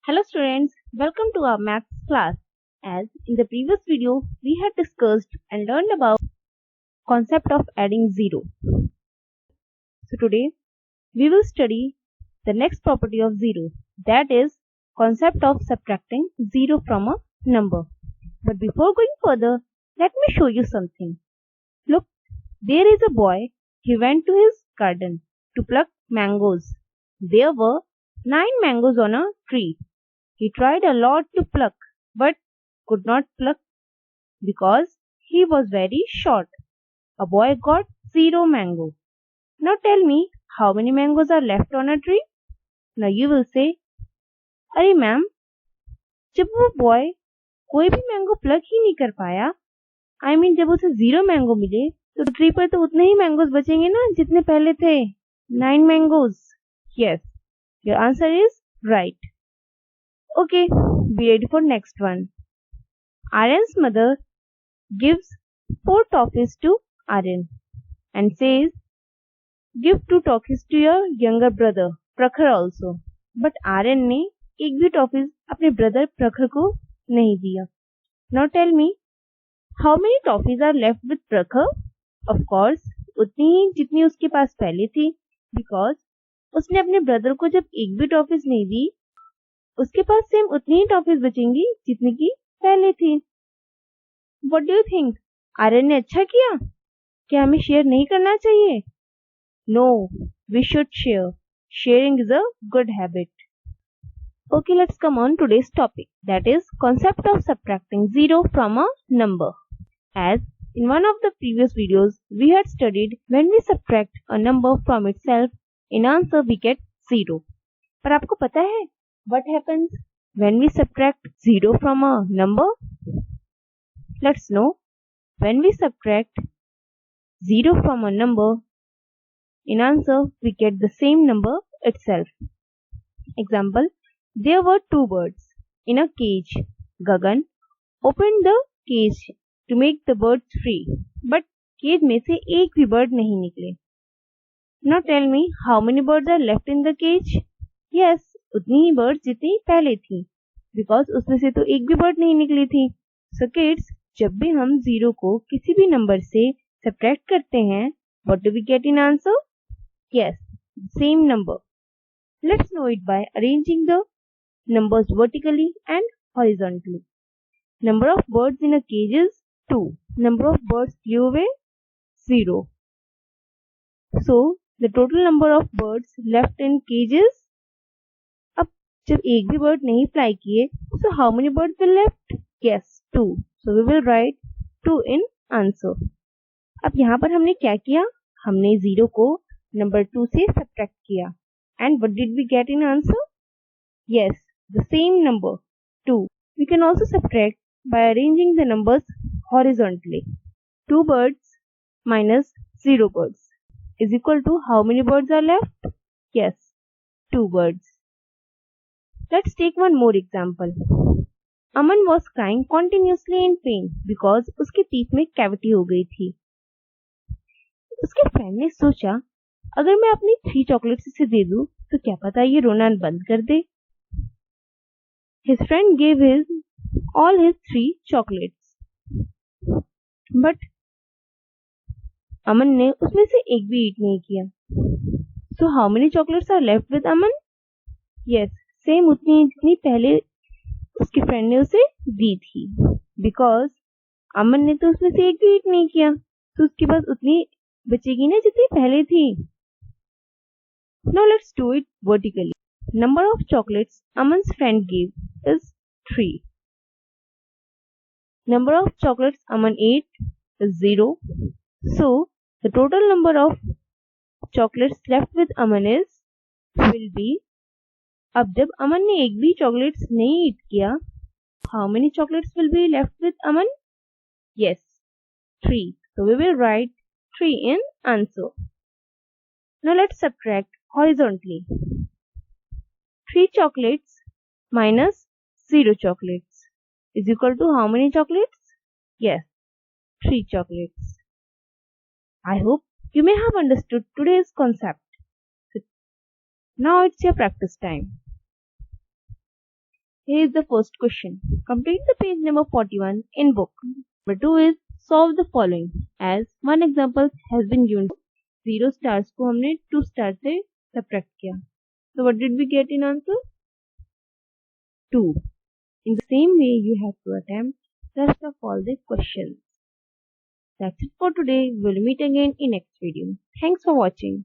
Hello students, welcome to our maths class. As in the previous video, we had discussed and learned about concept of adding zero. So today, we will study the next property of zero, that is concept of subtracting zero from a number. But before going further, let me show you something. Look, there is a boy. He went to his garden to pluck mangoes. There were 9 mangoes on a tree. He tried a lot to pluck, but could not pluck because he was very short. A boy got 0 mango. Now tell me, how many mangoes are left on a tree? Now you will say, अरे ma'am, जब वो boy कोई भी mango plug ही नहीं कर पाया, जब उसे 0 मैंगो मिले, तो ट्री पर तो उतने ही मैंगोज बचेंगे ना जितने पहले थे, 9 mangoes. Yes, your answer is right. Okay, be ready for next one. Aryan's mother gives 4 toffees to Aryan and says, give 2 toffees to your younger brother, Prakhar also. But Aryan ने एक भी toffees अपने brother Prakhar को नहीं दिया. Now tell me, how many toffees are left with Prakhar? Of course, उतनी ही जितनी उसके पास पहले थी, because उसने अपने brother को जब एक भी toffees नहीं दी, उसके पास सेम उतनी ही टॉफीज बचेंगी जितनी की पहले थी. What do you think? Aryan ने अच्छा किया? क्या हमें शेयर नहीं करना चाहिए? No, we should share. Sharing is a good habit. Okay, let's come on today's topic, that is concept of subtracting zero from a number. As in one of the previous videos, we had studied when we subtract a number from itself, in answer we get zero. पर आपको पता है what happens when we subtract 0 from a number? Let's know. When we subtract 0 from a number, in answer we get the same number itself. Example, there were 2 birds in a cage. Gagan opened the cage to make the birds free, but cage में से एक भी bird नहीं निकले. Now tell me, how many birds are left in the cage? Yes, उतनी ही bird जितनी पहले थी, बिकॉज उसमें से तो एक भी बर्ड नहीं निकली थी. सो किड्स, जब भी हम 0 को किसी भी नंबर से सब्ट्रैक्ट करते हैं, what do we get in answer? Yes, same number. Let's know it by arranging the numbers vertically and horizontally. Number of birds in a cage is 2. Number of birds flew away 0. So the total number of birds left in cages, जब एक भी bird नहीं fly किए, so how many birds will left? Yes, 2. So we will write 2 in answer. अब यहाँ पर हमने क्या किया? हमने 0 को नंबर 2 से सब्ट्रैक्ट किया. And what did we get in answer? Yes, the same number, 2. We can also subtract by arranging the numbers horizontally. 2 birds minus 0 birds is equal to how many birds are left? Yes, 2 birds. Let's take one more example. Aman was crying continuously in pain because उसके teeth में cavity हो गई थी. उसके friend ने सोचा, अगर मैं अपनी 3 चॉकलेट्स इसे दे दूं, तो क्या पता ये रोना बंद कर दे. His friend gave all his 3 chocolates, but अमन ने उसमें से एक भी ईट नहीं किया. So how many chocolates are left with Aman? Yes, same उतनी जितनी पहले उसके फ्रेंड ने उसे दी थी, बिकॉज अमन ने तो उसमें से एक भी ईट नहीं किया, तो उसके पास उतनी बचेगी ना जितनी पहले थी. Now let's do it vertically. Number of chocolates Aman's friend give is 3. Number of chocolates Aman ate is 0. So the total number of chocolates left with Aman is will be. अब जब अमन ने एक भी चॉकलेट्स नहीं ईट किया, how many chocolates will be left with Aman? Yes, 3. So we will write 3 in answer. Now let's subtract horizontally. 3 chocolates minus 0 chocolates is equal to how many chocolates? Yes, 3 chocolates. I hope you may have understood today's concept. So now it's your practice time. Here is the first question. Complete the page number 41 in book. Number 2 is solve the following. As one example has been given. 0 stars को हमने 2 stars से subtract किया. So what did we get in answer? 2. In the same way, you have to attempt the rest of all the questions. That's it for today. We'll meet again in next video. Thanks for watching.